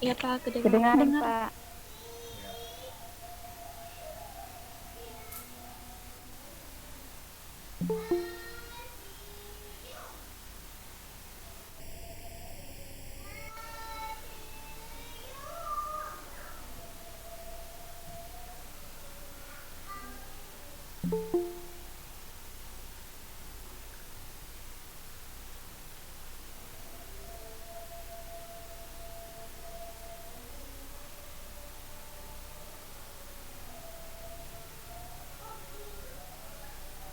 Iya Pak, kedengaran. Kedengaran, Pak.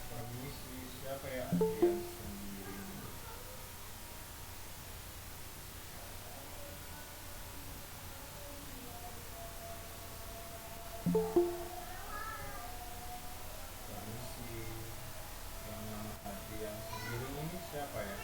Permisi, siapa ya Adrian sendiri? Permisi, yang nama Adrian sendiri ini siapa ya?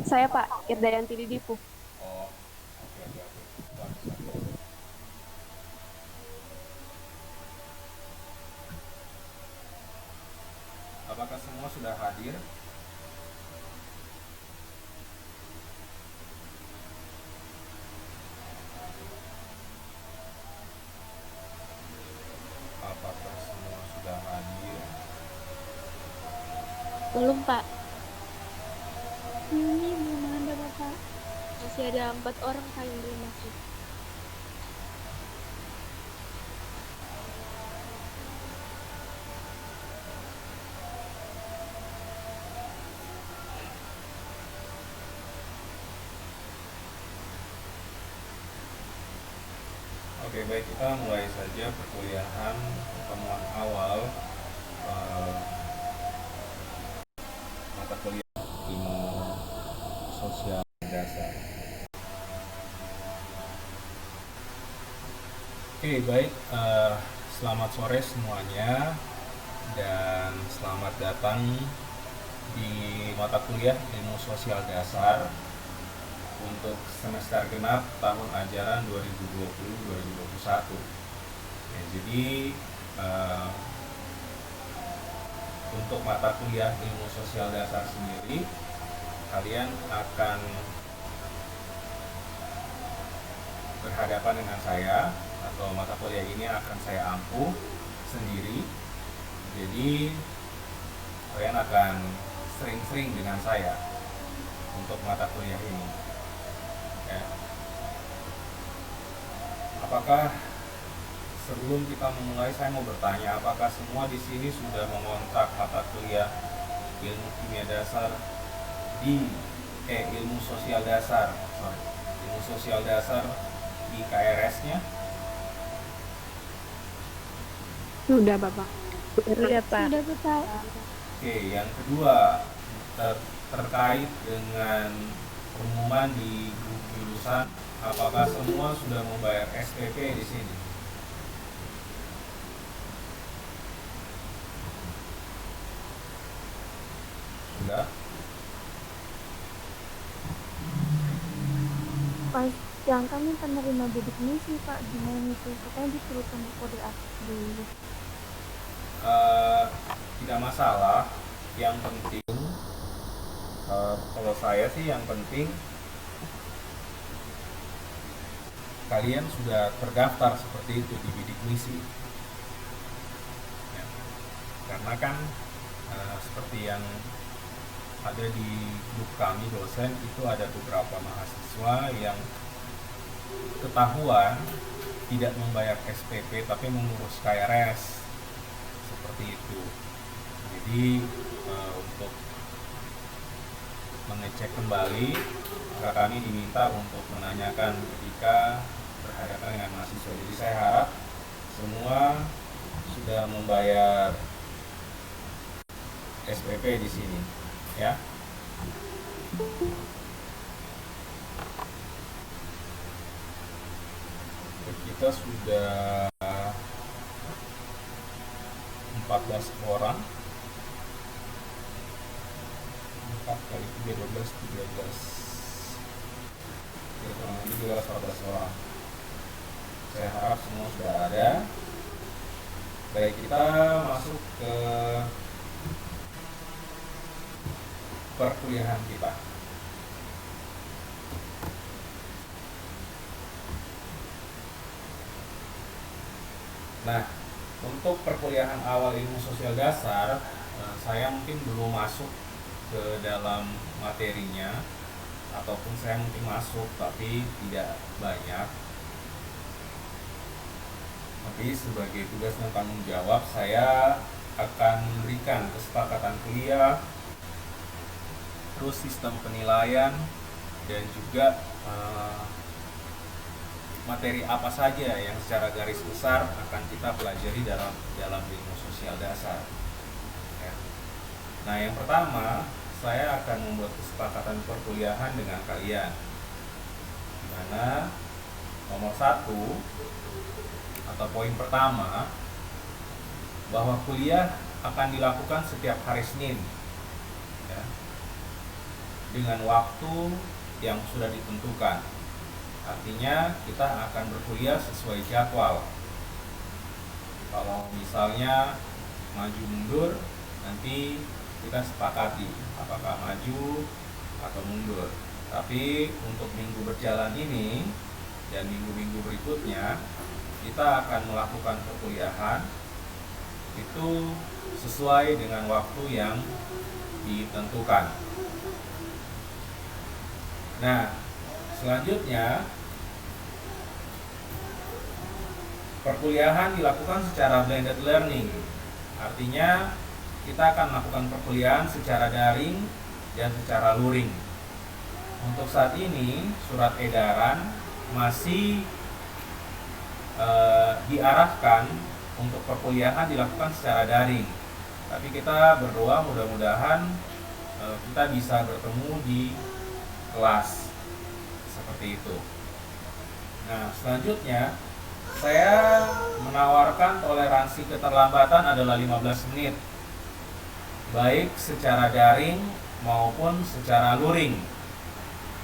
Saya Pak Irdayanti Didipu. Oh, oke oke oke. Sebentar, saya. Apakah semua sudah hadir? Apakah semua sudah hadir? Belum Pak. Ini belum ada Bapak. Masih ada 4 orang Pak yang belum masuk. Oke, baik, kita mulai saja perkuliahan pertemuan awal eh, mata kuliah ilmu sosial dasar. Oke, baik. Selamat sore semuanya dan selamat datang di mata kuliah ilmu sosial dasar untuk semester genap tahun ajaran 2020-2021. Ya, jadi eh, untuk mata kuliah ilmu sosial dasar sendiri, kalian akan berhadapan dengan saya, atau mata kuliah ini akan saya ampuh sendiri. Jadi kalian akan sering-sering dengan saya untuk mata kuliah ini. Ya. Apakah sebelum kita memulai, saya mau bertanya, apakah semua di sini sudah mengontak mata kuliah ilmu kimia dasar di ilmu sosial dasar, ilmu sosial dasar di KRS-nya? Sudah, Bapak. Sudah, Pak. Sudah Bapak. Oke, yang kedua, terkait dengan pengumuman di grup jurusan, apakah semua sudah membayar SPP di sini? Sudah? Pas yang kami penerima bidik misi, Pak, gimana itu? Katanya disuruh tunggu kode aktif dulu. Eh, Tidak masalah. Yang penting, kalau saya sih yang penting kalian sudah terdaftar seperti itu di bidik misi. Ya. Karena kan seperti yang ada di grup kami dosen, itu ada beberapa mahasiswa yang ketahuan tidak membayar SPP tapi mengurus KRS seperti itu. Jadi untuk mengecek kembali, maka kami diminta untuk menanyakan ketika berhadapan dengan mahasiswa. Jadi saya harap semua sudah membayar SPP di sini, ya. Kita sudah 14 orang, 4 kali 3, 12, 13, ya, kurang lebih 14 orang. Saya harap semua sudah ada. Baik, kita masuk ke perkuliahan kita. Nah, untuk perkuliahan awal ilmu sosial dasar, saya mungkin belum masuk ke dalam materinya, ataupun saya mungkin masuk tapi tidak banyak. Tapi sebagai tugas dan tanggung jawab, saya akan memberikan kesepakatan kuliah, terus sistem penilaian, dan juga materi apa saja yang secara garis besar akan kita pelajari dalam ilmu sosial dasar. Ya. Nah, yang pertama, saya akan membuat kesepakatan perkuliahan dengan kalian, di mana nomor 1 atau poin pertama, bahwa kuliah akan dilakukan setiap hari Senin, ya, dengan waktu yang sudah ditentukan. Artinya kita akan berkuliah sesuai jadwal. Kalau misalnya maju mundur, nanti kita sepakati apakah maju atau mundur. Tapi untuk minggu berjalan ini dan minggu-minggu berikutnya, kita akan melakukan perkuliahan itu sesuai dengan waktu yang ditentukan. Nah, selanjutnya perkuliahan dilakukan secara blended learning. Artinya kita akan melakukan perkuliahan secara daring dan secara luring. Untuk saat ini surat edaran masih diarahkan untuk perkuliahan dilakukan secara daring. Tapi kita berdoa mudah-mudahan kita bisa bertemu di kelas seperti itu. Nah, selanjutnya saya menawarkan toleransi keterlambatan adalah 15 menit, baik secara daring maupun secara luring,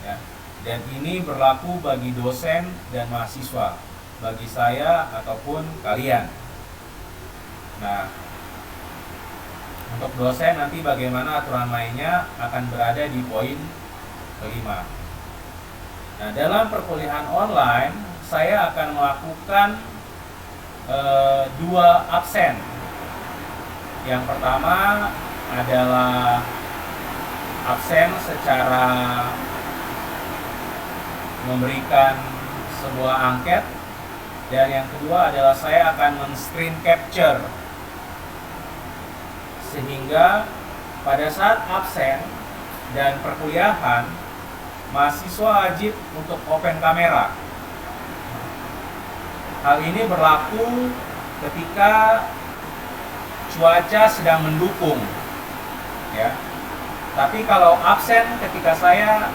ya. Dan ini berlaku bagi dosen dan mahasiswa, bagi saya ataupun kalian. Nah, untuk dosen nanti bagaimana aturan mainnya akan berada di poin kelima. Nah, dalam perkuliahan online saya akan melakukan 2 absen. Yang pertama adalah absen secara memberikan sebuah angket, dan yang kedua adalah saya akan men-screen capture, sehingga pada saat absen dan perkuliahan mahasiswa wajib untuk open kamera. Hal ini berlaku ketika cuaca sedang mendukung, ya. Tapi kalau absen ketika saya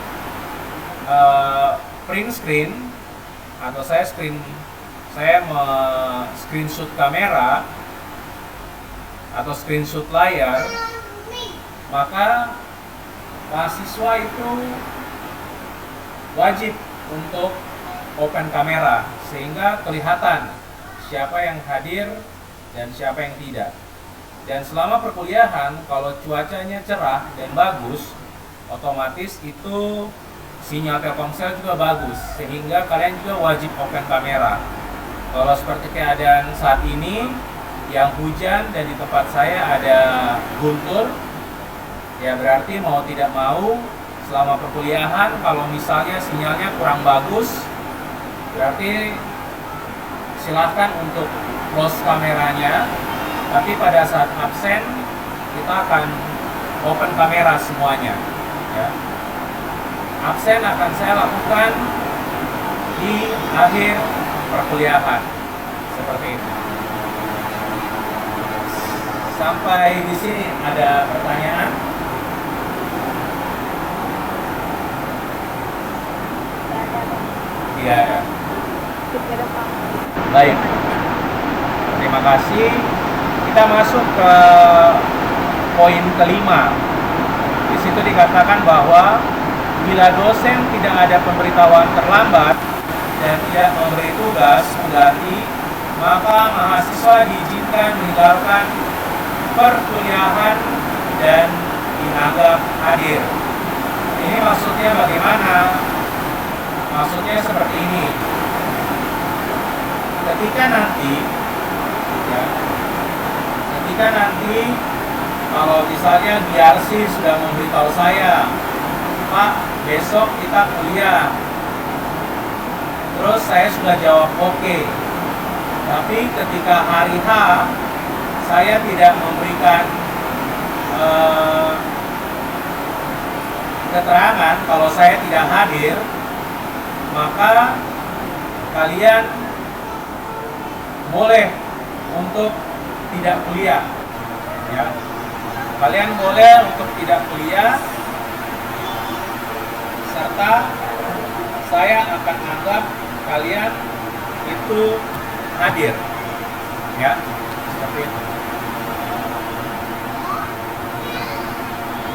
print screen atau saya screenshot kamera atau screenshot layar, maka mahasiswa itu wajib untuk open kamera sehingga kelihatan siapa yang hadir dan siapa yang tidak. Dan selama perkuliahan, kalau cuacanya cerah dan bagus, otomatis itu sinyal Telkomsel juga bagus, sehingga kalian juga wajib open kamera. Kalau seperti keadaan saat ini yang hujan dan di tempat saya ada guntur, ya berarti mau tidak mau selama perkuliahan kalau misalnya sinyalnya kurang bagus, berarti silahkan untuk close kameranya. Tapi pada saat absen kita akan open kamera semuanya, ya. Absen akan saya lakukan di akhir perkuliahan, seperti itu. Sampai di sini ada pertanyaan? Iya. Baik. Terima kasih. Kita masuk ke poin kelima. Di situ dikatakan bahwa bila dosen tidak ada pemberitahuan terlambat dan tidak memberi tugas pengganti, maka mahasiswa diizinkan meninggalkan perkuliahan dan dianggap hadir. Ini maksudnya bagaimana? Maksudnya seperti ini. Ketika nanti ya. Ketika nanti kalau misalnya DRC sudah memberitahu saya, Pak, besok kita kuliah, terus saya sudah jawab oke. Tapi ketika hari H saya tidak memberikan keterangan kalau saya tidak hadir, maka kalian boleh untuk tidak kuliah, ya. Kalian boleh untuk tidak kuliah, serta saya akan anggap kalian itu hadir, ya, seperti itu.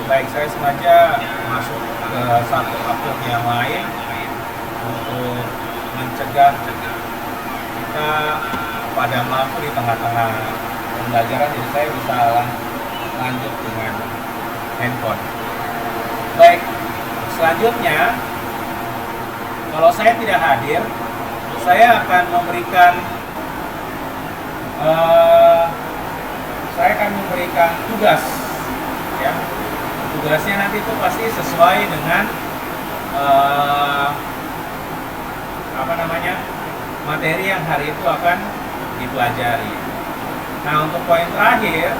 Baik, saya sengaja masuk ke satu akun yang lain untuk mencegah kita pada lampu di tengah-tengah pembelajaran, jadi saya bisa lanjut dengan handphone. Baik, selanjutnya kalau saya tidak hadir, saya akan memberikan tugas, ya. Tugasnya nanti itu pasti sesuai dengan materi yang hari itu akan dipelajari. Nah, untuk poin terakhir,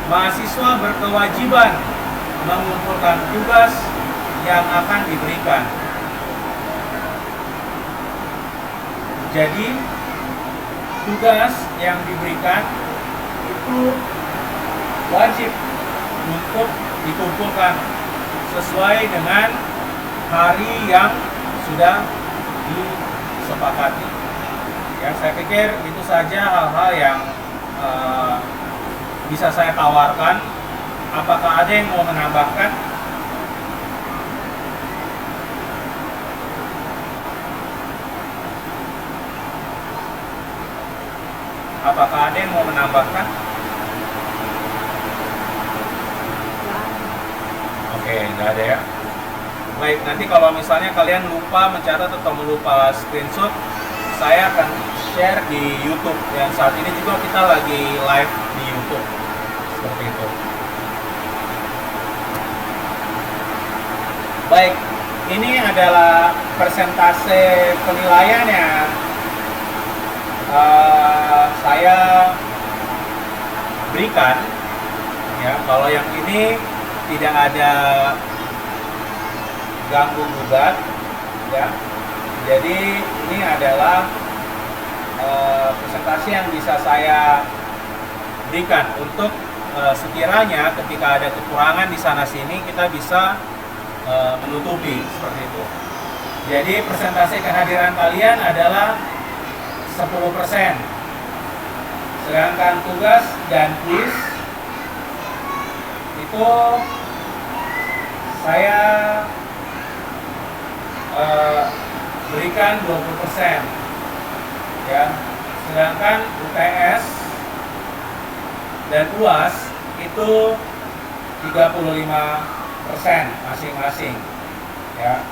mahasiswa berkewajiban mengumpulkan tugas yang akan diberikan. Jadi, tugas yang diberikan itu wajib untuk dikumpulkan sesuai dengan hari yang sudah disepakati. Ya, saya pikir itu saja hal-hal yang bisa saya tawarkan. Apakah ada yang mau menambahkan? Apakah ada yang mau menambahkan? Oke, nggak ada ya. Baik, nanti kalau misalnya kalian lupa mencatat atau lupa screenshot, saya akan share di YouTube. Dan saat ini juga kita lagi live di YouTube. Seperti itu. Baik, ini adalah persentase penilaian yang saya berikan. Ya, kalau yang ini tidak ada ganggu gugat, ya. Jadi ini adalah presentasi yang bisa saya berikan untuk sekiranya ketika ada kekurangan di sana sini kita bisa menutupi seperti itu. Jadi presentasi kehadiran kalian adalah 10%. Sedangkan tugas dan kuis itu saya berikan 20%, ya. Sedangkan UTS dan UAS itu 35% masing-masing, ya.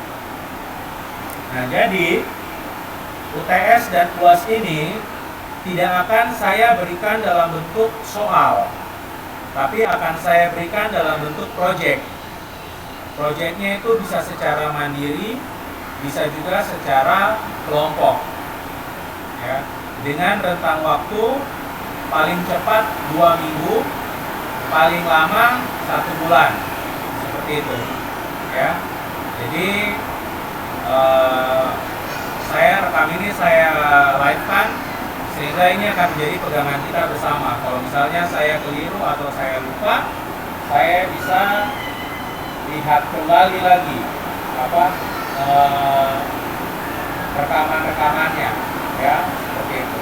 Nah, jadi UTS dan UAS ini tidak akan saya berikan dalam bentuk soal, tapi akan saya berikan dalam bentuk project. Projectnya itu bisa secara mandiri, bisa juga secara kelompok, ya, dengan rentang waktu paling cepat 2 minggu, paling lama 1 bulan, seperti itu, ya. Jadi saya rekam ini, saya live-kan, sehingga ini akan menjadi pegangan kita bersama. Kalau misalnya saya keliru atau saya lupa, saya bisa lihat kembali lagi rekaman-rekamannya, ya, seperti itu.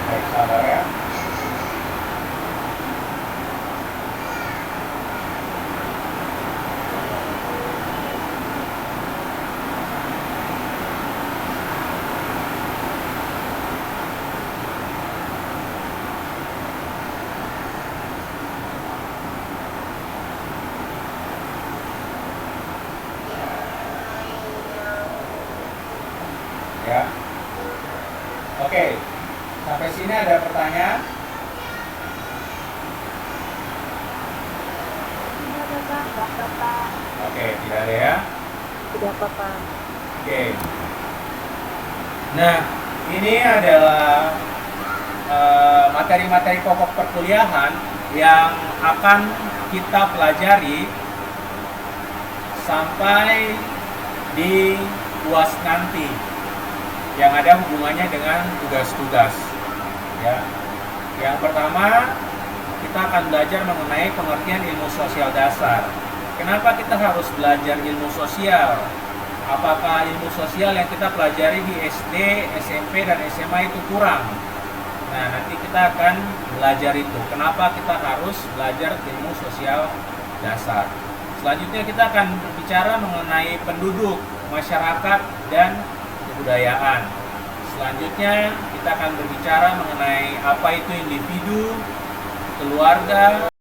Baik, sabar ya. Ya. Oke. sini ada pertanyaan? Oke, tidak ada ya. Tidak apa-apa. Oke. Nah, ini adalah materi-materi pokok perkuliahan yang akan kita pelajari sampai di UAS nanti, yang ada hubungannya dengan tugas-tugas. Ya. Yang pertama, kita akan belajar mengenai pengertian ilmu sosial dasar. Kenapa kita harus belajar ilmu sosial? Apakah ilmu sosial yang kita pelajari di SD, SMP, dan SMA itu kurang? Nah, nanti kita akan belajar itu. Kenapa kita harus belajar ilmu sosial dasar? Selanjutnya kita akan berbicara mengenai penduduk, masyarakat, dan kebudayaan. Selanjutnya kita akan berbicara mengenai apa itu individu, keluarga,